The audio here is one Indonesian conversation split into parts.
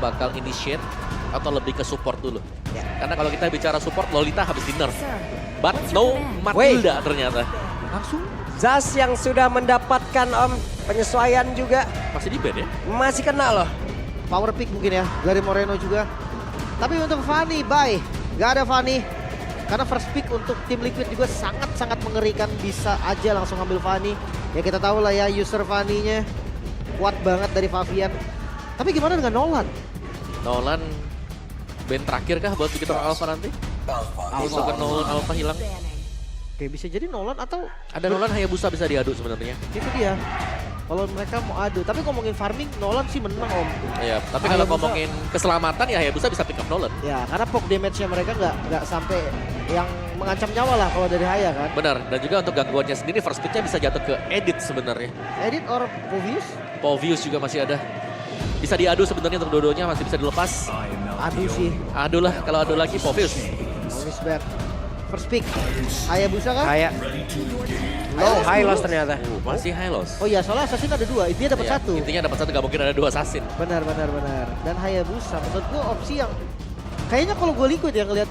bakal initiate atau lebih ke support dulu. Ya. Karena kalau kita bicara support, Lolita habis di nerf. But no Wait. Matilda ternyata. Langsung Zas yang sudah mendapatkan penyesuaian juga Masih di bed ya? masih kena loh. Power pick mungkin ya dari Moreno juga. Tapi untuk Fanny, bye. Gak ada Fanny. Karena first pick untuk tim Liquid juga sangat-sangat mengerikan. Bisa aja langsung ambil Fanny. Ya kita tahu lah ya user Fanny-nya kuat banget dari Favian. Tapi gimana dengan Nolan? Nolan band terakhir kah buat Victor Alpha nanti? Musuh ke Nolan Alpha hilang. Oke, bisa jadi Nolan atau Ada Nolan Hayabusa bisa diadu sebenarnya. itu dia. Kalau mereka mau adu, tapi ngomongin farming Nolan sih menang om. Ya, tapi kalau Hayabusa- ngomongin keselamatan ya Hayabusa bisa pick up Nolan. Ya, karena poke damage-nya mereka nggak sampai yang mengancam nyawa lah kalau dari Haya kan. Benar, dan juga untuk gangguannya sendiri first pick-nya bisa jatuh ke Edit sebenarnya. Edit or Povius? Povius juga masih ada. Bisa diadu sebenarnya untuk dua-duanya masih bisa dilepas. Adu sih. Adu lah, kalau adu lagi Povius. Povius bad. First pick. Hayabusa kan? Kayak high loss ternyata. Masih high loss. Oh iya, soalnya Assassin ada dua, intinya dapat Ya, satu. Intinya dapat satu, gak mungkin ada dua assassin. Benar. Dan Hayabusa menurut gue opsi yang kayaknya kalau gue Liquid ya ngelihat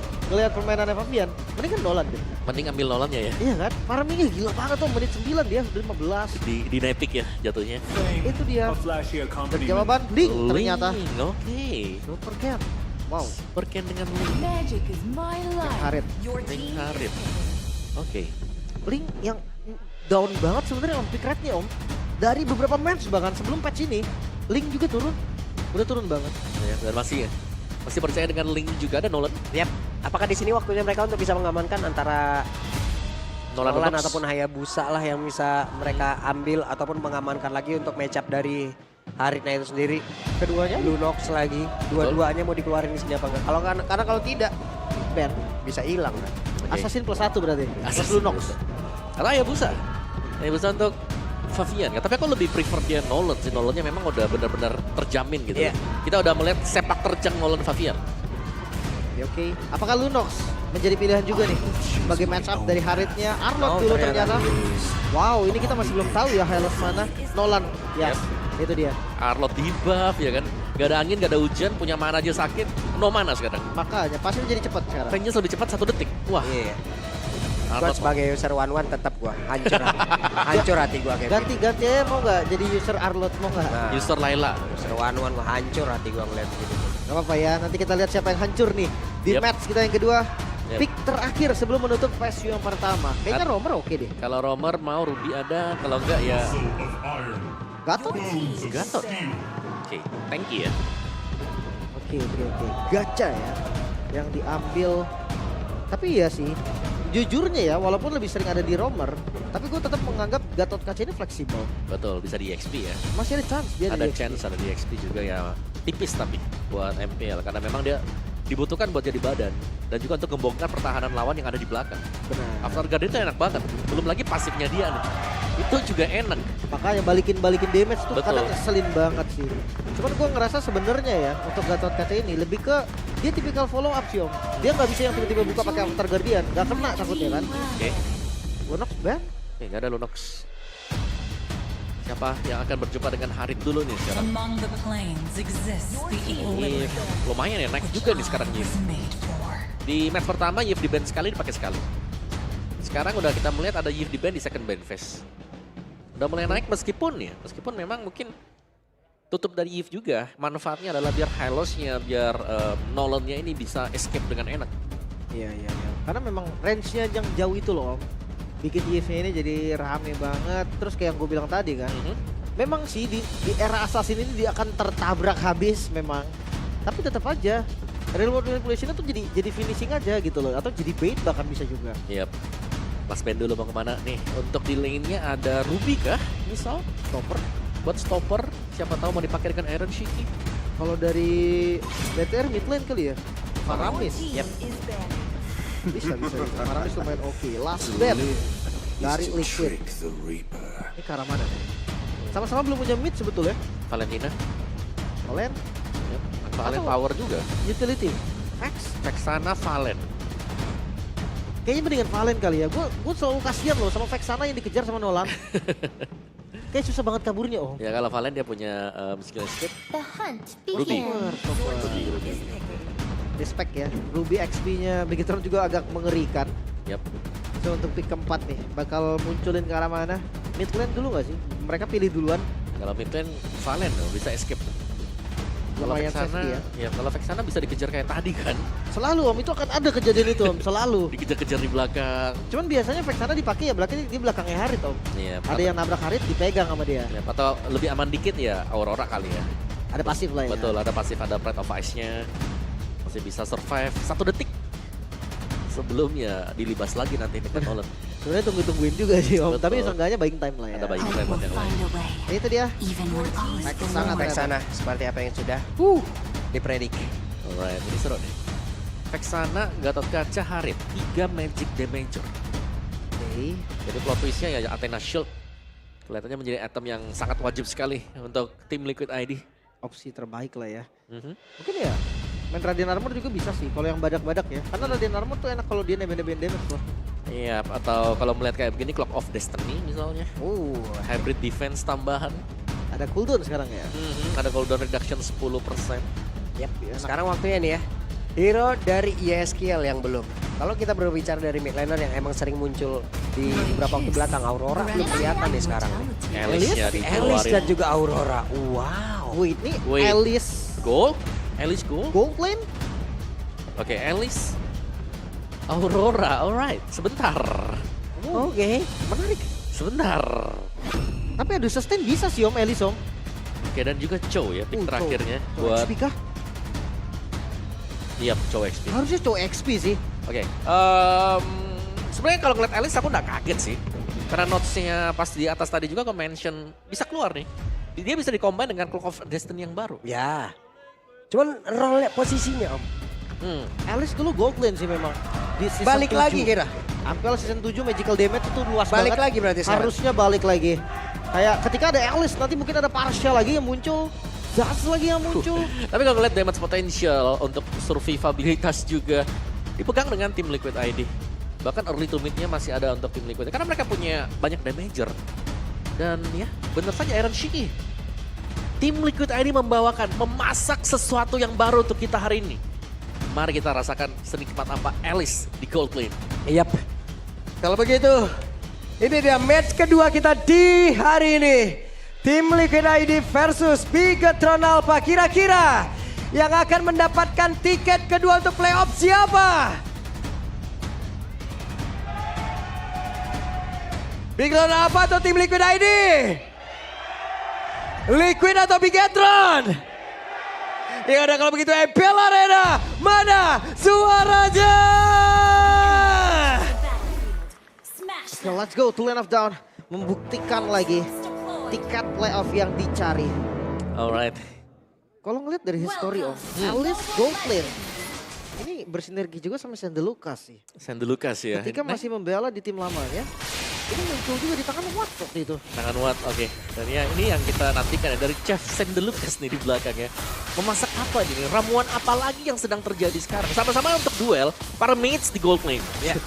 permainannya Fabian, mendingan Nolan deh. Mending ambil Nolannya ya. Iya kan? Farmingnya gila banget tuh, menit 9 dia udah 15. Di Epic ya jatuhnya. Itu dia. A flashy Dan accompaniment. jawaban Link ternyata. Link, Oke. Super Cat. Wow. Berken dengan Link. Magic is my life. Harit. Your Link team. Harit. Oke. Link yang down banget sebenarnya om pick rate-nya om. Dari beberapa match bahkan sebelum patch ini, Link juga turun. Udah turun banget. Ya, dan masih percaya dengan Link juga ada Nolan. Yap. Apakah di sini waktunya mereka untuk bisa mengamankan antara Nolan, Nolan Lunox. ataupun Hayabusa lah yang bisa mereka ambil ataupun mengamankan lagi untuk match up dari Haritnya itu sendiri. Keduanya Lunox lagi, dua-duanya mau dikeluarin di sini apa enggak? Kalau karena kalau tidak Ben. bisa hilang kan. Oke. Assassin plus 1 berarti. Plus Assassin. Lunox. Atau Hayabusa. Hayabusa untuk Favian. Tapi aku lebih prefer dia Nolan sih. Nolannya memang udah benar-benar terjamin gitu. Iya. Kita udah melihat sepak terjang Nolan Favian. Ya, oke. Apakah Lunox menjadi pilihan juga nih sebagai match up dari Haritnya Arlot Oh, dulu ternyata. ternyata. Wow, ini kita masih belum tahu ya highlight mana. Nolan. Ya. Itu dia. Arlot di buff ya kan. Gak ada angin, gak ada hujan, punya mana aja sakit. No mana sekarang. Makanya pasti jadi cepat sekarang. Range lebih cepat 1 detik. Wah, Iya. Gua Arlot sebagai user one tetap gua hancur hati. Hancur hati gua kayak Ganti aja mau nggak jadi user Arlot mau nggak? Nah, user Layla. user one gua hancur hati gua ngeliat gitu. Gak apa-apa ya, nanti kita lihat siapa yang hancur nih di Yep. match kita yang kedua. Yep. Pick terakhir sebelum menutup phase yang pertama. Kayaknya Romer oke deh. Kalau Romer mau Ruby ada, kalau enggak ya Gatot. Gatot. Oke, thank you ya. Oke. Gacha ya yang diambil. Tapi ya sih, jujurnya ya walaupun lebih sering ada di Romer, tapi gue tetap menganggap Gatot Kaca ini fleksibel. Betul, bisa di XP ya. Masih ada chance dia Ada di XP. chance, ada di XP juga ya. Tipis tapi buat MPL karena memang dia dibutuhkan buat jadi badan dan juga untuk membongkar pertahanan lawan yang ada di belakang. Benar. After Guard itu enak banget. Belum lagi pasifnya dia nih. Itu juga enak. Makanya balikin damage tuh Betul. kadang ngeselin banget sih. Cuman gue ngerasa sebenarnya ya untuk Gatot Kaca ini lebih ke dia tipikal follow up sih om. Dia nggak bisa yang tiba-tiba buka pakai After Guardian, nggak kena takutnya kan. Oke. Lunox ban? Nggak ada Lunox. Siapa yang akan berjumpa dengan Harit dulu nih sekarang? Among the planes exists the Yif, equilibrium lumayan ya naik juga nih sekarang Yif. was made for. Di match pertama Yif di ban sekali, dipakai sekali. Sekarang udah kita melihat ada Yif di ban di second ban phase. Udah mulai naik meskipun memang mungkin tutup dari Yif juga. Manfaatnya adalah biar high loss-nya, biar Nolan-nya ini bisa escape dengan enak. Iya. Karena memang range-nya yang jauh itu loh om. Bikin EF-nya ini jadi rame banget. Terus kayak yang gue bilang tadi kan. Memang sih di era Assassin ini dia akan tertabrak habis memang. Tapi tetap aja real world manipulation itu jadi finishing aja gitu loh. Atau jadi bait bahkan bisa juga. Yap. Mas Ben dulu mau kemana nih? Untuk di lane-nya ada Ruby kah? Misal Stopper. buat stopper, siapa tahu mau dipakai dengan Iron Shiki. Kalau dari BTR mid lane kali ya. Faramis. Team is banned. Bisa. Faramis lumayan oke. Last bet dari Liquid. the Reaper. Ini ke arah mana nih? Sama-sama belum punya mid sebetulnya. Valentina. Valen, Yap. Valen Atau- power juga. utility. Max. Vexana Valen. Kayaknya mendingan Valen kali ya. Gue selalu kasihan loh sama Vexana yang dikejar sama Nolan. kayak susah banget kaburnya Om. Ya kalau Valen dia punya skill escape. The hunt Ruby. begins. Respect ya. Ruby XP-nya Bigetron juga agak mengerikan. Yap. So untuk pick keempat nih, bakal munculin ke arah mana? Mid lane dulu gak sih? Mereka pilih duluan. Kalau mid lane Valen loh, bisa escape. Kalau Lumayan Vexana, safety ya. ya kalau Vexana bisa dikejar kayak tadi kan. Selalu Om, itu akan ada kejadian itu Om, selalu. Dikejar-kejar di belakang. Cuman biasanya Vexana dipakai ya belakangnya di belakangnya Harit Om. Iya, Ada yang nabrak Harit dipegang sama dia. ya, atau lebih aman dikit ya Aurora kali ya. Ada pasif lah ya. Betul, ada pasif, ada Pride of Ice-nya. Masih bisa survive 1 detik. Sebelumnya dilibas lagi nanti dengan Nolan. Sebenarnya tunggu-tungguin juga sih Om, Betul. tapi seenggaknya buying time lah ya. Ada buying I time will yang lain. find a way, Itu dia. even when all is Sangat forlorn. Vexana seperti apa yang sudah dipredik. Alright, ini seru nih. Vexana, Gatot Kaca, Harit. 3 magic damager. Oke. Jadi plot twist-nya ya Athena Shield. Kelihatannya menjadi item yang sangat wajib sekali untuk tim Liquid ID. Opsi terbaik lah ya. Mhm. Mungkin ya main Radiant Armor juga bisa sih kalau yang badak-badak ya. Karena Radiant Armor tuh enak kalau dia nebeng-nebeng damage loh. Iya, atau kalau melihat kayak begini Clock of Destiny misalnya. Hybrid defense tambahan. Ada cooldown sekarang ya. Ada cooldown reduction 10%. Yap, sekarang waktunya nih ya. Hero dari ESQL yang belum. Kalau kita berbicara dari mid laner yang emang sering muncul di beberapa waktu belakang, Aurora belum kelihatan nih sekarang. Alice-nya Alice dan dikeluarin. juga Aurora. Wow. Wait, ini Wait. Alice Gold? Alice Gold? gold lane? Oke, Alice. Aurora, alright. Sebentar. Oke, menarik. Sebentar. Tapi ada sustain bisa sih Om Alice Om. Oke, dan juga Chow ya, pick Chow. terakhirnya. Chow Buat, XP kah? iya, Chow XP. Harusnya Chow XP sih. Oke, sebenarnya kalau ngeliat Alice aku nggak kaget sih. Karena notes-nya pas di atas tadi juga mention bisa keluar nih. Dia bisa di-combine dengan Clock of Destiny yang baru. Ya. Cuman role posisinya Om. Alice dulu gold lane sih memang. Di season Balik 7. lagi kira. Ampel season 7 magical damage itu luas Balik banget. lagi berarti sekarang. Harusnya balik lagi. Kayak ketika ada Alice nanti mungkin ada Partial lagi yang muncul. Zaz lagi yang muncul. Tapi kalau ngeliat damage potential untuk survivabilitas juga dipegang dengan tim Liquid ID. Bahkan early to mid-nya masih ada untuk tim Liquid. Karena mereka punya banyak damager. Dan ya bener saja Iron Shiki. Tim Liquid ID membawakan, memasak sesuatu yang baru untuk kita hari ini. Mari kita rasakan senikmat apa Alice di gold lane. Yap. Kalau begitu, ini dia match kedua kita di hari ini. Tim Liquid ID versus Bigetron Alpha. Kira-kira yang akan mendapatkan tiket kedua untuk playoff siapa? Bigetron Alpha atau tim Liquid ID? Liquid atau Bigetron? Ya udah kalau begitu MPL Arena, mana suaranya? Smash Oke, let's go to lane of down. Membuktikan lagi tiket playoff yang dicari. Alright. Kalau ngeliat dari history Om, Alice gold lane. Ini bersinergi juga sama Sandy Lucas sih. Sandy Lucas ya. Ketika masih membela di tim lamanya, ini muncul juga di tangan Watt waktu itu. Tangan Watt, oke. Dan ya ini yang kita nantikan ya dari Chef Sandy Lucas nih di belakang ya. Memasak apa ini? Ramuan apa lagi yang sedang terjadi sekarang? Sama-sama untuk duel para mates di gold lane. Ya.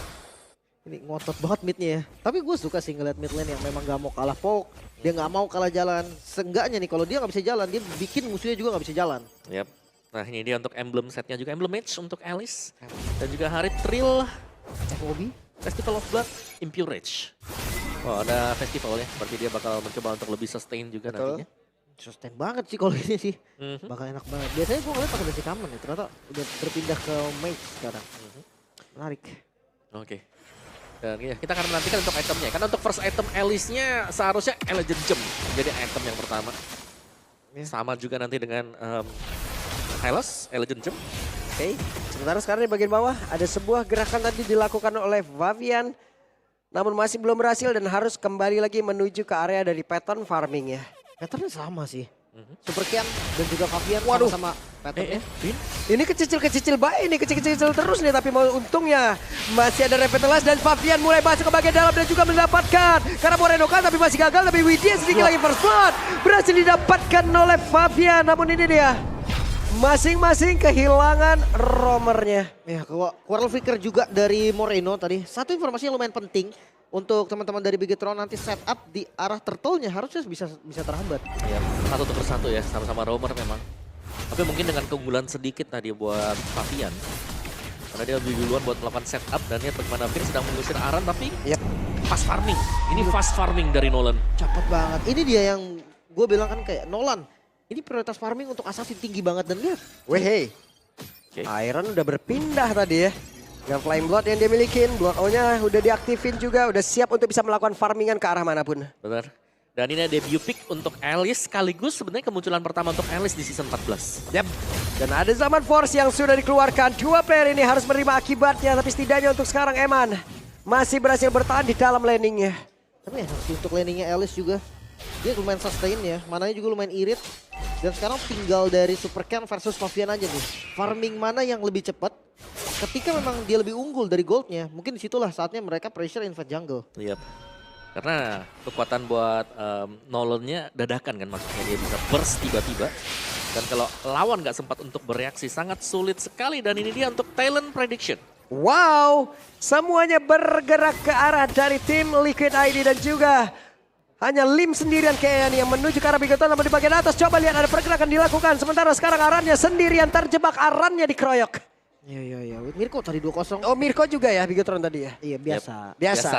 Ini ngotot banget midnya ya. Tapi gue suka sih ngeliat mid lane yang memang gak mau kalah poke. Dia gak mau kalah jalan. Seenggaknya nih kalau dia gak bisa jalan, dia bikin musuhnya juga gak bisa jalan. Yap. Nah ini dia untuk emblem setnya juga. Emblem match untuk Alice. Dan juga Harit Trill. FOB. Festival of Blood, Impure Rage. Oh ada festival ya. Berarti dia bakal mencoba untuk lebih sustain juga nantinya. Sustain banget sih kalau ini sih. Mhm. Bakal enak banget. Biasanya gue ngeliat pakai basic common ya. Ternyata udah berpindah ke mage sekarang. Menarik. Oke. Dan ya, kita akan menantikan untuk itemnya. Karena untuk first item Alice-nya seharusnya Elegant Gem jadi item yang pertama. Ya. Sama juga nanti dengan Hylos, Elegant Gem. Oke, sementara sekarang di bagian bawah ada sebuah gerakan tadi dilakukan oleh Vavian. Namun masih belum berhasil dan harus kembali lagi menuju ke area dari pattern farming ya. Patternnya sama sih. Super Kian dan juga Fabian Waduh. sama patternnya. Vin? Ini kecil-kecil baik, ini kecil-kecil terus nih. Tapi mau untungnya masih ada Revitalize dan Fabian mulai masuk ke bagian dalam dan juga mendapatkan. Karena Moreno kan tapi masih gagal, tapi Widya sedikit lagi first blood. Berhasil didapatkan oleh Fabian, namun ini dia. Masing-masing kehilangan roamernya. Ya, Quarrel Flicker juga dari Moreno tadi. Satu informasi yang lumayan penting. untuk teman-teman dari Bigetron nanti setup di arah turtle-nya harusnya bisa terhambat. Ya, satu tuker satu ya, sama-sama roamer memang. Tapi mungkin dengan keunggulan sedikit tadi buat Favian. Karena dia lebih duluan buat melakukan setup dan lihat bagaimana Fir sedang mengusir Aran tapi fast farming. Ini fast farming dari Nolan. Cepet banget. Ini dia yang gue bilang kan kayak Nolan. Ini prioritas farming untuk Assassin tinggi banget dan lihat. Weh, Oke. Iron udah berpindah tadi ya. Dengan Flame Blood yang dia milikin, Blood O-nya udah diaktifin juga, udah siap untuk bisa melakukan farmingan ke arah manapun. Benar. Dan ini debut pick untuk Alice sekaligus sebenarnya kemunculan pertama untuk Alice di season 14. Yap. Dan ada Zaman Force yang sudah dikeluarkan. Dua player ini harus menerima akibatnya, tapi setidaknya untuk sekarang Eman masih berhasil bertahan di dalam landingnya. Tapi enak sih untuk landingnya Alice juga. Dia lumayan sustain ya, mananya juga lumayan irit. Dan sekarang tinggal dari Super Ken versus Favian aja nih. Farming mana yang lebih cepat? Ketika memang dia lebih unggul dari goldnya, mungkin disitulah saatnya mereka pressure invade jungle. Yap. Karena kekuatan buat Nolan-nya dadakan kan maksudnya dia bisa burst tiba-tiba. Dan kalau lawan nggak sempat untuk bereaksi sangat sulit sekali dan ini dia untuk talent prediction. Wow, semuanya bergerak ke arah dari tim Liquid ID dan juga hanya Lim sendirian kayaknya yang menuju ke arah Bigetron namun di bagian atas coba lihat ada pergerakan dilakukan. Sementara sekarang Arannya sendirian terjebak, Arannya dikeroyok. Iya. Mirko tadi 2-0. Oh Mirko juga ya Bigetron tadi ya? Iya biasa. Biasa.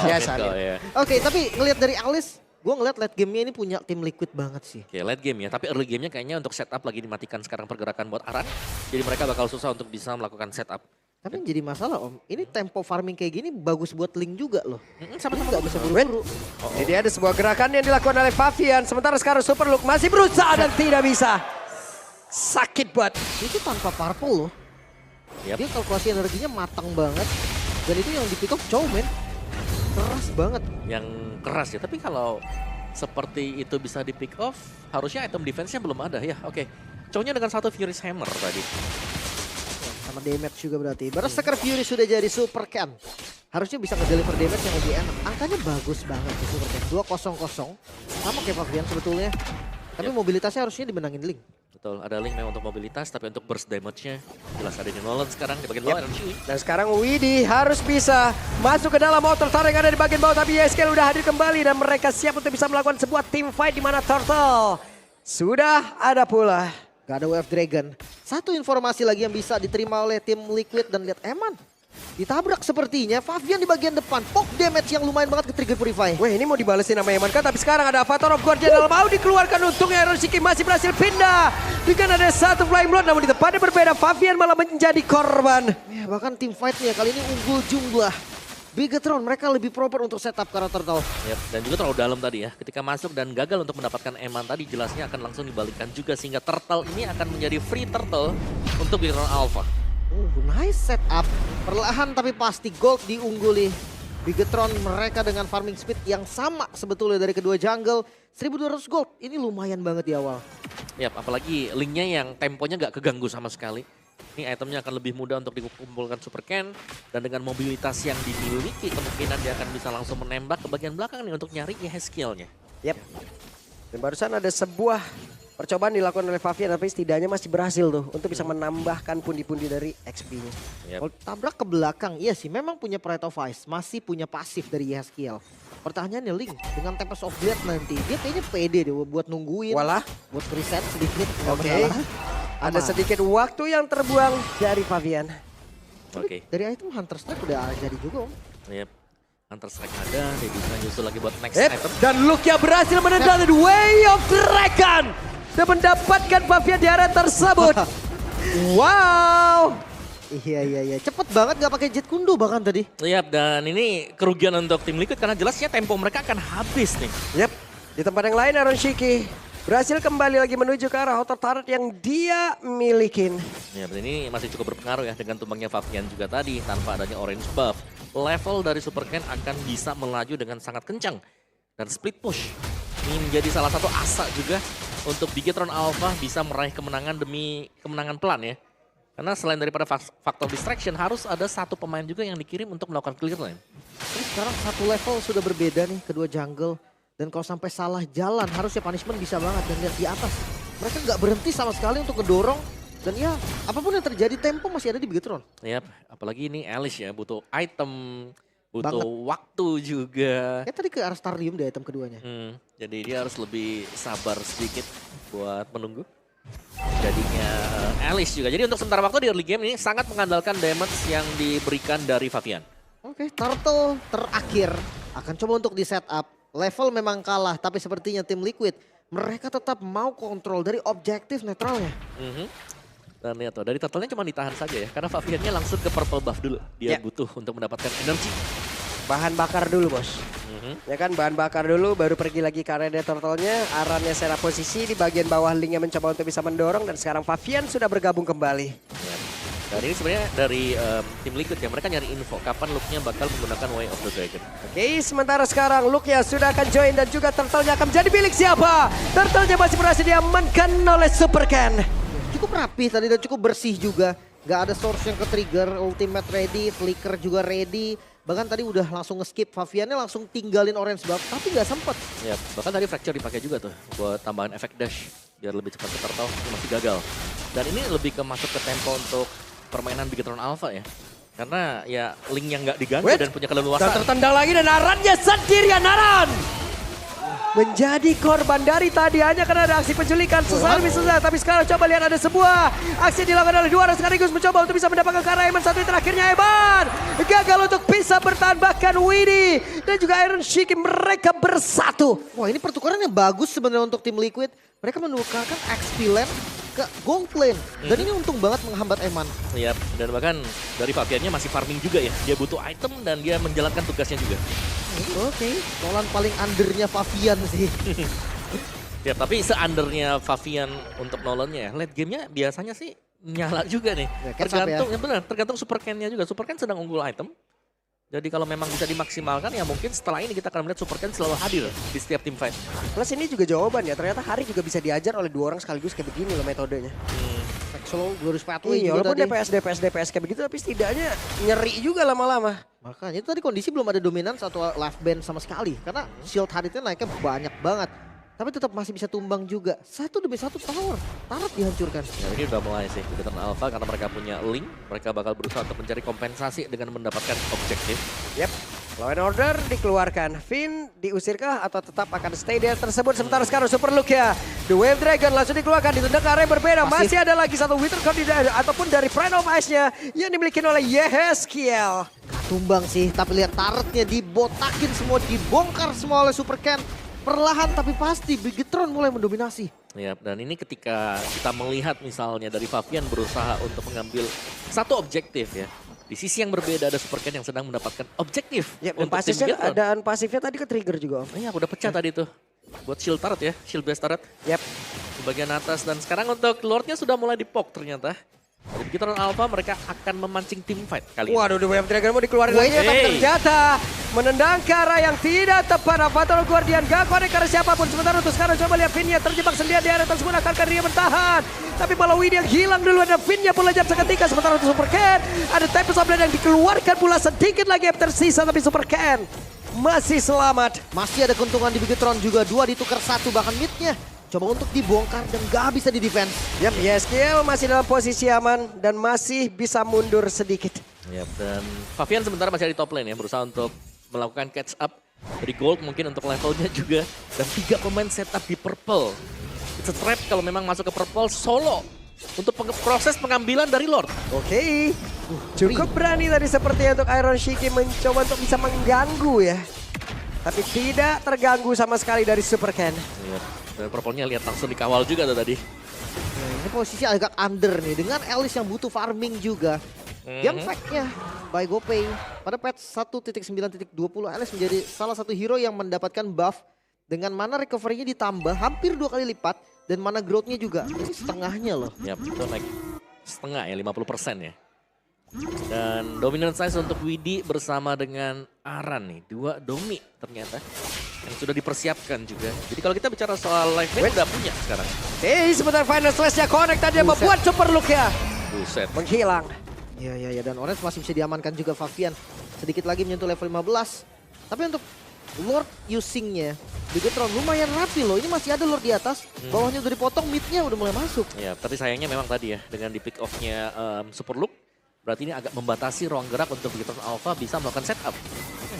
Biasa. Ya. Oke, tapi ngelihat dari Alice, gue ngelihat late game-nya ini punya tim Liquid banget sih. Oke, late game ya. Tapi early game-nya kayaknya untuk setup lagi dimatikan sekarang pergerakan buat Aran. Jadi mereka bakal susah untuk bisa melakukan setup. Tapi yang jadi masalah Om, ini tempo farming kayak gini bagus buat Link juga loh. Sama-sama Nggak bisa buru-buru. Jadi ada sebuah gerakan yang dilakukan oleh Favian. Sementara sekarang Super Luke masih berusaha dan tidak bisa. Sakit buat. Itu tanpa purple loh. Yap. Dia kalkulasi energinya matang banget. Dan itu yang di pick up Chow man. Keras banget. Yang keras ya. Tapi kalau seperti itu bisa di pick off, harusnya item defense-nya belum ada ya. Oke. Chow-nya dengan satu Furious Hammer tadi. Sama damage juga berarti. Berserker Fury sudah jadi Super Ken. Harusnya bisa nge-deliver damage yang lebih enak. Angkanya bagus banget di Super Ken. 2-0-0. Sama kayak Favian sebetulnya. Tapi mobilitasnya harusnya dimenangin Link. Betul, ada Link memang untuk mobilitas, tapi untuk burst damage-nya jelas ada di Nolan sekarang di bagian bawah. Dan sekarang Widi harus bisa masuk ke dalam motor tarik yang ada di bagian bawah. Tapi YSKL udah hadir kembali dan mereka siap untuk bisa melakukan sebuah team fight di mana Turtle sudah ada pula. Gak ada Wave Dragon. Satu informasi lagi yang bisa diterima oleh tim Liquid dan lihat Eman. Ditabrak sepertinya, Favian di bagian depan. Poke damage yang lumayan banget ke Trigger Purify. Wah ini mau dibalesin sama Eman kan, tapi sekarang ada Avatar of Guardian dalam mau dikeluarkan. Untungnya Eroshiki masih berhasil pindah. Dengan ada satu Flying Blood namun di tempatnya berbeda. Favian malah menjadi korban. Ya, bahkan tim fight-nya kali ini unggul jumlah. Bigetron mereka lebih proper untuk setup karakter Turtle. Yep, dan juga terlalu dalam tadi ya. Ketika masuk dan gagal untuk mendapatkan Eman tadi jelasnya akan langsung dibalikkan juga. Sehingga Turtle ini akan menjadi free Turtle untuk Bigetron Alpha. Nice setup. Perlahan tapi pasti gold diungguli. Bigetron mereka dengan farming speed yang sama sebetulnya dari kedua jungle. 1200 gold, ini lumayan banget di awal. Yap, apalagi linknya yang temponya nggak keganggu sama sekali. Ini itemnya akan lebih mudah untuk dikumpulkan Super Ken. Dan dengan mobilitas yang dimiliki kemungkinan dia akan bisa langsung menembak ke bagian belakang nih untuk nyari skill-nya. Yap. Dan barusan ada sebuah percobaan dilakukan oleh Favian tapi setidaknya masih berhasil tuh untuk bisa menambahkan pundi-pundi dari XP-nya. Yep. Kalau tabrak ke belakang, iya sih memang punya Pride of Ice, masih punya pasif dari Yeskiel. Pertanyaannya Link, dengan Tempest of Blade nanti, dia kayaknya pede deh buat nungguin. Walah. Buat reset sedikit. Oke. Ada sedikit waktu yang terbuang dari Favian. Oke. Dari item Hunter Strike udah jadi juga Om. Yep. Counter Strike ada, dia bisa nyusul lagi buat next item. Dan Lukia berhasil menendang Way of Dragon. Dan mendapatkan Favian di area tersebut. Wow. Iya. Cepet banget gak pakai jet kundo bahkan tadi. Yap, dan ini kerugian untuk tim Liquid karena jelasnya tempo mereka akan habis nih. Yap. Di tempat yang lain Eroshiki berhasil kembali lagi menuju ke arah outer turret yang dia milikin. Ya, ini masih cukup berpengaruh ya dengan tumbangnya Favian juga tadi. Tanpa adanya orange buff, level dari Super Ken akan bisa melaju dengan sangat kencang. Dan split push ini menjadi salah satu asa juga untuk Bigetron Alpha bisa meraih kemenangan demi kemenangan pelan ya. Karena selain daripada faktor distraction harus ada satu pemain juga yang dikirim untuk melakukan clear lane. Ini sekarang satu level sudah berbeda nih kedua jungle. Dan kalau sampai salah jalan harusnya punishment bisa banget. Dan lihat di atas, mereka nggak berhenti sama sekali untuk ngedorong. Dan ya apapun yang terjadi tempo masih ada di Bigetron. Yap, apalagi ini Alice ya butuh item Butuh waktu juga. Ya tadi ke arah Starium di item keduanya. Jadi dia harus lebih sabar sedikit buat menunggu. Jadinya Alice juga. Jadi untuk sementara waktu di early game ini sangat mengandalkan damage yang diberikan dari Favian. Oke, Turtle terakhir akan coba untuk di setup. Level memang kalah, tapi sepertinya tim Liquid mereka tetap mau kontrol dari objektif netralnya. Dan lihat tuh, dari turtle-nya cuma ditahan saja ya. Karena Faviannya langsung ke purple buff dulu. Dia butuh untuk mendapatkan energi. Bahan bakar dulu bos. Ya kan bahan bakar dulu baru pergi lagi ke area turtle-nya. Arannya secara posisi di bagian bawah linknya mencoba untuk bisa mendorong. Dan sekarang Favian sudah bergabung kembali. Ya. Dan ini sebenarnya dari tim Liquid ya. Mereka nyari info kapan Luke-nya bakal menggunakan Way of the Dragon. Oke, sementara sekarang Luke-nya sudah akan join dan juga turtle-nya akan menjadi milik siapa? Turtle-nya masih berhasil diamankan oleh Super Ken. Cukup rapih tadi dan cukup bersih juga. Gak ada source yang ke-trigger, ultimate ready, flicker juga ready. Bahkan tadi udah langsung nge-skip, Faviannya langsung tinggalin orange buff, tapi gak sempet. Ya, bahkan tadi Fracture dipakai juga tuh buat tambahan efek dash biar lebih cepat ke turtle, tapi masih gagal. Dan ini lebih ke masuk ke tempo untuk permainan Bigetron Alpha ya. Karena ya link yang nggak diganggu dan punya Dan keleluasaan. tertendang lagi dan Arannya sendirian. Aran menjadi korban dari tadi hanya karena ada aksi penculikan sesal misalnya. Tapi sekarang coba lihat ada sebuah aksi dilakukan oleh dua orang sekaligus mencoba untuk bisa mendapatkan ke arah Eman. Satu yang terakhirnya Eman gagal untuk bisa bertahan, bahkan Widdy dan juga Iron Shiki mereka bersatu. Wah, ini pertukaran yang bagus sebenarnya untuk tim Liquid. Mereka menukarkan XP lane ke gold lane. Dan ini untung banget menghambat Eman. Iya, dan bahkan dari Faviannya masih farming juga ya. Dia butuh item dan dia menjalankan tugasnya juga. Oke, Nolan paling undernya Favian sih. Ya, tapi se-undernya Favian untuk Nolan-nya ya, late game-nya biasanya sih nyala juga nih. Ya, catch up Tergantung, ya. ya benar, tergantung Super Ken-nya juga. Super Ken sedang unggul item. Jadi kalau memang bisa dimaksimalkan ya mungkin setelah ini kita akan melihat Super Ken selalu hadir di setiap tim fight. Plus ini juga jawaban ya, ternyata Hari juga bisa diajar oleh dua orang sekaligus kayak begini loh metodenya. Solo, Glorious Pathway Iya, juga walaupun tadi. DPS kayak begitu tapi setidaknya nyeri juga lama-lama. Makanya itu tadi kondisi belum ada dominance atau life band sama sekali. Karena shield Haritnya naiknya banyak banget. Tapi tetap masih bisa tumbang juga. Satu demi satu tower. Tarot dihancurkan. Ya, ini udah mulai sih Bigetron Alpha karena mereka punya link. Mereka bakal berusaha untuk mencari kompensasi dengan mendapatkan objektif. Yep. Law and Order dikeluarkan. Finn diusirkah atau tetap akan stay di tersebut? Sementara sekarang Super Luke ya. The Wave Dragon langsung dikeluarkan. Ditunda ke area yang berbeda. Masih ada lagi satu Wither Card ataupun dari Pride of Ice-nya yang dimiliki oleh Yehezkiel. Tumbang sih. Tapi lihat tarotnya dibotakin semua. Dibongkar semua oleh Super Ken. Perlahan tapi pasti Bigetron mulai mendominasi. Ya, dan ini ketika kita melihat misalnya dari Favian berusaha untuk mengambil satu objektif ya. Di sisi yang berbeda ada Super Ken yang sedang mendapatkan objektif. Ya, dan untuk tim pasifnya, Bigetron. adaan pasifnya tadi ke trigger juga Om. Iya, udah pecah tadi tuh. Buat shield turret ya, shield base turret. Yep. Di bagian atas. Dan sekarang untuk Lordnya sudah mulai dipok ternyata. Dari Bigetron Alpha mereka akan memancing tim fight kali ini. Waduh, The Wave Dragon mau dikeluarin lagi tapi Hey. ternyata menendang ke arah yang tidak tepat. Avatar Guardian gak connect karena siapapun. Sementara untuk sekarang coba lihat Finn-nya terjebak sendirian di area tersebut. Akankah dia bertahan? Tapi malah Widdy yang hilang dulu dan Finn-nya pun lejat seketika. Sementara untuk Super Ken ada Tempest of Blade yang dikeluarkan pula sedikit lagi tersisa. Tapi Super Ken masih selamat. Masih ada keuntungan di Bigetron juga. 2 ditukar 1 bahkan mid-nya. Coba untuk dibongkar dan gak bisa di-defense. Yap, Yehezkiel masih dalam posisi aman dan masih bisa mundur sedikit. Yap, dan Favian sementara masih di top lane ya, berusaha untuk melakukan catch up dari gold mungkin untuk levelnya juga. Dan 3 pemain setup di purple. It's a trap kalau memang masuk ke purple solo untuk proses pengambilan dari Lord. Oke, cukup berani tadi sepertinya untuk Iron Shiki mencoba untuk bisa mengganggu ya. Tapi tidak terganggu sama sekali dari Super Ken. Yap. Dan purple-nya lihat langsung dikawal juga tuh tadi. Nah, ini posisi agak under nih. Dengan Alice yang butuh farming juga. Yang fact-nya by GoPay. Pada patch 1.9.20 Alice menjadi salah satu hero yang mendapatkan buff. Dengan mana recovery-nya ditambah hampir 2 kali lipat. Dan mana growth-nya juga. Ini setengahnya loh. Yap, itu naik setengah ya, 50% ya. Dan dominant size untuk Widdy bersama dengan Aran nih. 2 domi ternyata. Yang sudah dipersiapkan juga. Jadi kalau kita bicara soal live band udah punya sekarang. Sebentar final slash-nya connect tadi yang Buset. membuat Super Luke ya Buset. menghilang. Ya, dan Orange masih bisa diamankan juga Favian. Sedikit lagi menyentuh level 15. Tapi untuk Lord usingnya, Bigetron lumayan rapi loh. Ini masih ada Lord di atas. Bawahnya udah dipotong, midnya udah mulai masuk. Ya, tapi sayangnya memang tadi ya dengan di pick off-nya Super Luke Berarti ini agak membatasi ruang gerak untuk Bigetron Alpha bisa melakukan setup.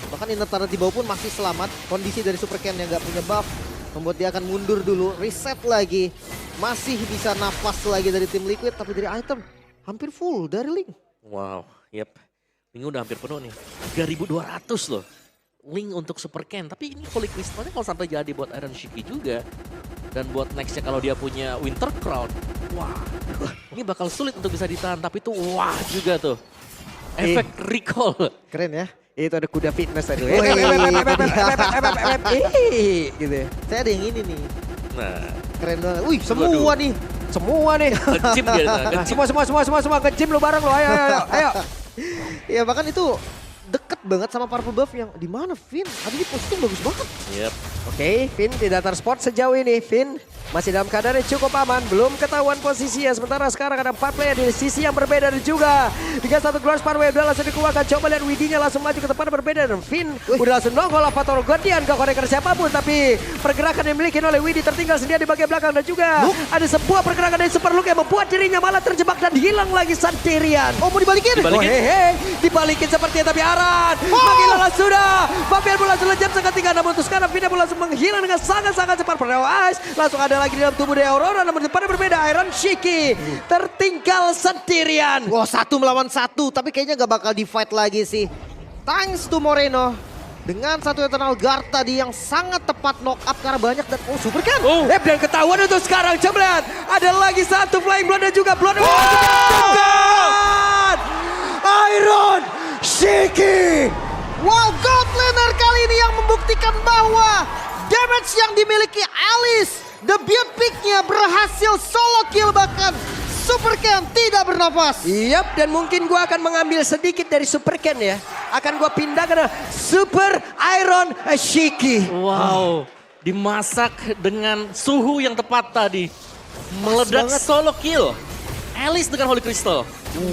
Bahkan Inner di bawah pun masih selamat. Kondisi dari Super Ken yang nggak punya buff membuat dia akan mundur dulu, reset lagi. Masih bisa nafas lagi dari tim Liquid, tapi dari item hampir full dari Link. Wow, yep. Link udah hampir penuh nih. 3.200 loh. Link untuk Super Ken. Tapi ini Holy Crystalnya kalau sampai jadi buat Iron Shiki juga. Dan buat nextnya kalau dia punya Winter Crown. Wah, ini bakal sulit untuk bisa ditahan. Tapi itu wah juga tuh. Efek recall. Keren ya. Itu ada kuda fitness tadi. Wih, Gitu ya. Saya ada yang ini nih. Nah, Keren banget. Wih, semua Waduh. nih. Semua nih. nge-gym dia. Nge-gym. Semua nge-gym lu bareng lu. Ayo. Ya bahkan itu deket banget sama purple buff yang di mana Vin? Tadi ini posting bagus banget. Yep. Oke, Vin tidak terspot sejauh ini. Vin masih dalam keadaan yang cukup aman. Belum ketahuan posisinya. Sementara sekarang ada 4 player di sisi yang berbeda. Dan juga dengan satu Glorious Power Wave udah langsung dikeluarkan. Coba lihat Widinya langsung maju ke tempat yang berbeda. Dan Vin udah langsung nongol Avatar Guardian. Gak konekan siapapun. Tapi pergerakan yang dimiliki oleh Widi tertinggal sendiri di bagian belakang. Dan juga ada sebuah pergerakan dari Super Luke yang membuat dirinya malah terjebak dan hilang lagi sendirian. Oh mau dibalikin? Dibalikin. Oh, hehe. Dibalikin sepertinya tapi Aran menghilang sudah. Fabian pun langsung lejam seketika namun untuk sekarang Vina pun langsung menghilang dengan sangat-sangat cepat. Ice langsung ada lagi di dalam tubuh dari Aurora namun pada berbeda Iron Shiki tertinggal sendirian. Wah 1 melawan 1 tapi kayaknya gak bakal di fight lagi sih. Thanks to Moreno. Dengan satu Eternal Guard tadi yang sangat tepat knock up karena banyak dan Super Ken. Oh. Dan ketahuan untuk sekarang coba lihat. Ada lagi satu Flying Blood dan juga Blood. Iron Shiki. Wow, Gold Laner kali ini yang membuktikan bahwa damage yang dimiliki Alice, the build pick-nya berhasil solo kill bahkan Super Ken tidak bernafas. Yap, dan mungkin gua akan mengambil sedikit dari Super Ken ya. Akan gua pindah ke Super Iron Shiki. Wow, dimasak dengan suhu yang tepat tadi. Meledak banget. solo kill. Alice dengan Holy Crystal.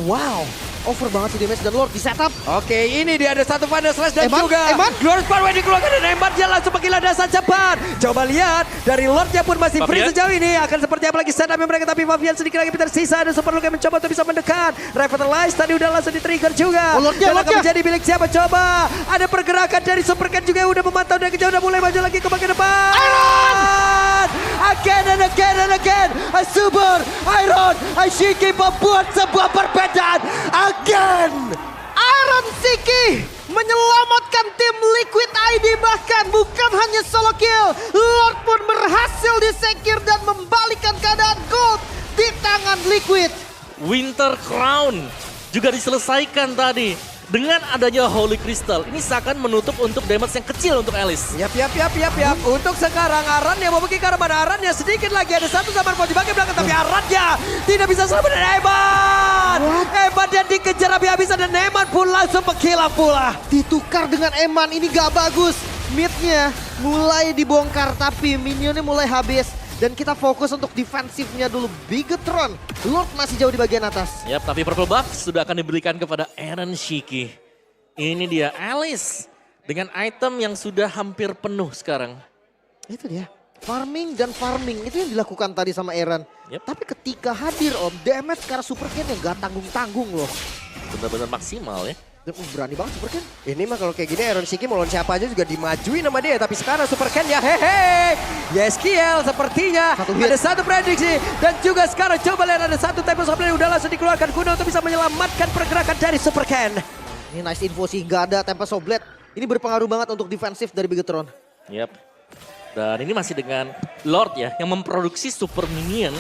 Wow, over banget sih damage dan Lord di setup. Oke, ini dia ada satu Final Slash dan Eman, juga Eman. Glorious Power dikeluarkan dan Eman dia langsung menggila dasar cepat. Coba lihat, dari Lordnya pun masih free Fabian. sejauh ini. Akan seperti apa lagi setup mereka, tapi Fabian sedikit lagi tersisa. Ada Super Luke yang mencoba untuk bisa mendekat. Revitalize tadi udah langsung di-trigger juga. Oh, Lordnya, Dan akan Lordnya. menjadi milik siapa coba. Ada pergerakan dari Super Ken juga yang udah memantau dan kejauh udah mulai maju lagi ke bagian depan. Iron! Again and again and again. A Super Iron Shiki membuat sebuah perbedaan. Again! Iron Shiki menyelamatkan tim Liquid ID bahkan bukan hanya solo kill. Lord pun berhasil disekir dan membalikan keadaan Gold di tangan Liquid. Winter Crown juga diselesaikan tadi. Dengan adanya Holy Crystal, ini seakan menutup untuk damage yang kecil untuk Alice. Yap. Untuk sekarang Aran yang mau pergi ke arah mana? Aran yang sedikit lagi ada satu sama mau dipakai belakang tapi Arannya tidak bisa selamat dan Eman. Eman yang dikejar habis-habisan dan Eman pun langsung menghilang pula. Ditukar dengan Eman, ini gak bagus. Mid-nya mulai dibongkar tapi minionnya mulai habis. Dan kita fokus untuk defensifnya dulu. Bigetron, Lord masih jauh di bagian atas. Yap, tapi purple buff sudah akan diberikan kepada Iron Shiki. Ini dia Alice dengan item yang sudah hampir penuh sekarang. Itu dia. Farming dan farming itu yang dilakukan tadi sama Eren. Yep. Tapi ketika hadir Om, damage karena Super Ken yang gak tanggung-tanggung loh. Benar-benar maksimal ya. Dan berani banget Super Ken. Ini mah kalau kayak gini Iron Shiki mau lawan siapa aja juga dimajuin sama dia. Tapi sekarang Super Ken ya hehe. Yeskiel sepertinya Satu hit. ada satu prediksi. Dan juga sekarang coba lihat ada satu Temple Supply yang udah langsung dikeluarkan kuno untuk bisa menyelamatkan pergerakan dari Super Ken. Ini nice info sih, gak ada Tempest of Blade. Ini berpengaruh banget untuk defensif dari Bigetron. Yap. Dan ini masih dengan Lord ya, yang memproduksi super minion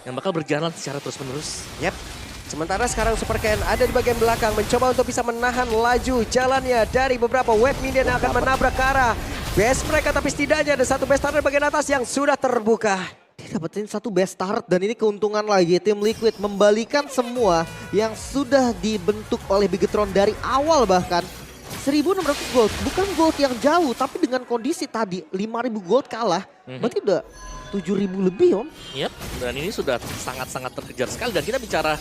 yang bakal berjalan secara terus-menerus. Yap. Sementara sekarang Super Ken ada di bagian belakang mencoba untuk bisa menahan laju jalannya dari beberapa wave minion yang akan menabrak ke arah base mereka. Tapi setidaknya ada satu base turret bagian atas yang sudah terbuka. Dia dapetin satu best start dan ini keuntungan lagi tim Liquid membalikan semua yang sudah dibentuk oleh Bigetron dari awal bahkan. 1.600 gold, bukan gold yang jauh tapi dengan kondisi tadi 5.000 gold kalah, berarti udah 7.000 lebih Om. Yap, dan ini sudah sangat-sangat terkejar sekali. Dan kita bicara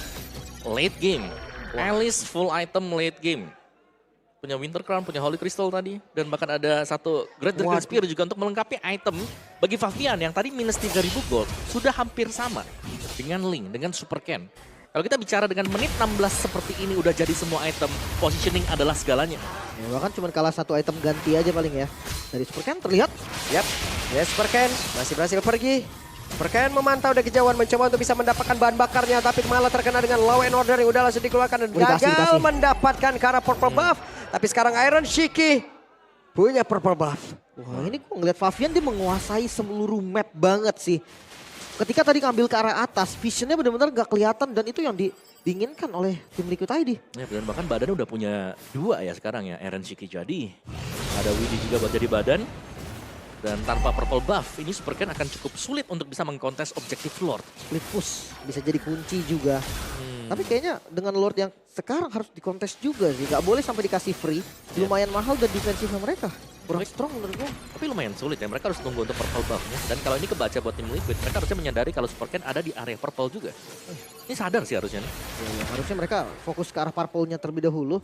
late game. Alice full item late game. Punya Winter Crown, punya Holy Crystal tadi. Dan bahkan ada satu Great Dragon Spear juga untuk melengkapi item bagi Fabian yang tadi minus 3.000 gold. Sudah hampir sama dengan Link, dengan Super Ken. Kalau kita bicara dengan menit 16 seperti ini udah jadi semua item, positioning adalah segalanya. Ya, bahkan cuma kalah satu item ganti aja paling ya. Dari Supercan terlihat. Yap, ya Supercan masih berhasil pergi. Supercan memantau dari kejauhan mencoba untuk bisa mendapatkan bahan bakarnya, tapi malah terkena dengan Law and Order yang udah langsung dikeluarkan dan gagal mendapatkan ke arah purple buff. Tapi sekarang Iron Shiki punya purple buff. Wah, ini gue ngeliat Favian dia menguasai seluruh map banget sih. Ketika tadi ngambil ke arah atas, visionnya benar-benar gak kelihatan dan itu yang diinginkan oleh tim Liquid ID. Ya, dan bahkan badannya udah punya 2 ya sekarang ya, Eren Shiki jadi. Ada Widhi juga buat jadi badan. Dan tanpa purple buff, ini Supercan akan cukup sulit untuk bisa mengkontes objektif Lord. Split push bisa jadi kunci juga. Tapi kayaknya dengan Lord yang sekarang harus dikontes juga sih. Gak boleh sampai dikasih free. Lumayan mahal dan defensifnya mereka kurang strong menurut gue. Tapi lumayan sulit ya, mereka harus tunggu untuk purple buffnya. Dan kalau ini kebaca buat tim Liquid, mereka harusnya menyadari kalau Supercan ada di area purple juga. Ini sadar sih harusnya nih. Ya, harusnya mereka fokus ke arah purple-nya terlebih dahulu.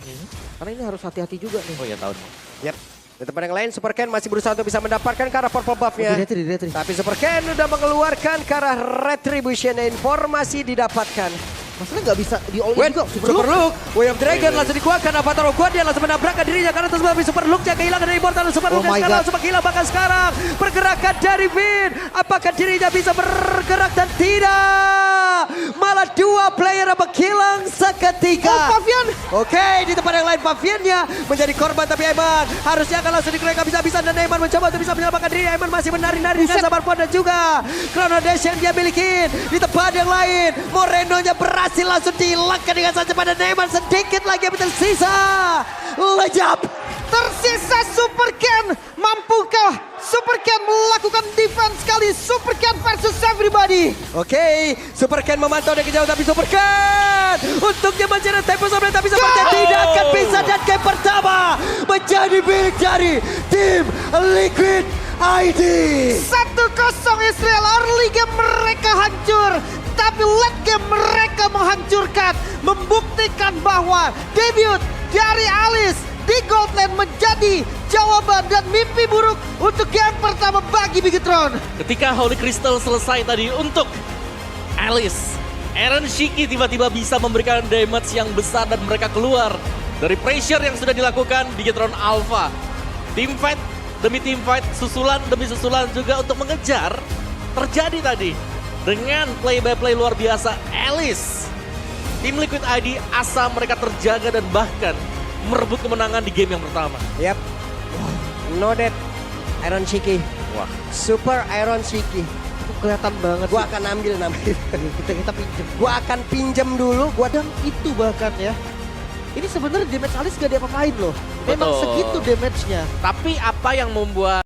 Karena ini harus hati-hati juga nih. Oh ya tahun. Yap. Di tempat yang lain Supercan masih berusaha untuk bisa mendapatkan ke arah purple buffnya. Di retri. Tapi Supercan udah mengeluarkan ke arah retribution, informasi didapatkan. Masalahnya gak bisa di all in Wait, juga. Super Look, Way of Dragon langsung dikeluarkan. Avatar of God dia langsung menabrakkan dirinya karena terus tapi Super Look-nya kehilangan dari Immortal. Super Oh Look my sekarang God. langsung menghilang bahkan sekarang. Pergerakan dari Vin, apakah dirinya bisa bergerak dan tidak? Malah 2 player yang menghilang seketika. Oh, Favian. Oke, di tempat yang lain Faviannya menjadi korban tapi Eman harusnya akan langsung dikeluarkan bisa-bisa dan Eman mencoba untuk bisa menyelamatkan diri. Eman masih menari-nari dengan sabar puan dan juga Chrono Dash yang dia miliki. Di tempat yang lain Moreno-nya berhasil langsung dihilangkan dengan saja pada Eman, sedikit lagi yang tersisa. Lejap. Tersisa Supercan. Mampukah Supercan melakukan defense kali? Supercan versus everybody. Oke, Supercan memantau dari kejauhan tapi Supercan untuknya mencari tempo sampai tapi sepertinya tidak akan bisa dan game pertama menjadi milik dari tim Liquid ID. 1-0 Israel, early game mereka hancur. Tapi late game mereka menghancurkan. Membuktikan bahwa debut dari Alice di Gold Lane menjadi jawaban dan mimpi buruk untuk game pertama bagi Bigetron. Ketika Holy Crystal selesai tadi untuk Alice, Eren Shiki tiba-tiba bisa memberikan damage yang besar dan mereka keluar dari pressure yang sudah dilakukan Bigetron Alpha. Team fight demi team fight, susulan demi susulan juga untuk mengejar terjadi tadi. Dengan play by play luar biasa Alice, tim Liquid ID asa mereka terjaga dan bahkan merebut kemenangan di game yang pertama. Yap. No dead. Iron Shiki. Wah, Super Iron Shiki. Itu kelihatan banget. Gua akan ambil namanya. kita pinjem. Gua akan pinjam dulu. Gua Dan itu bahkan ya. Ini sebenarnya damage Alice gak diapa-apain loh. Memang Betul. segitu damage-nya. tapi apa yang membuat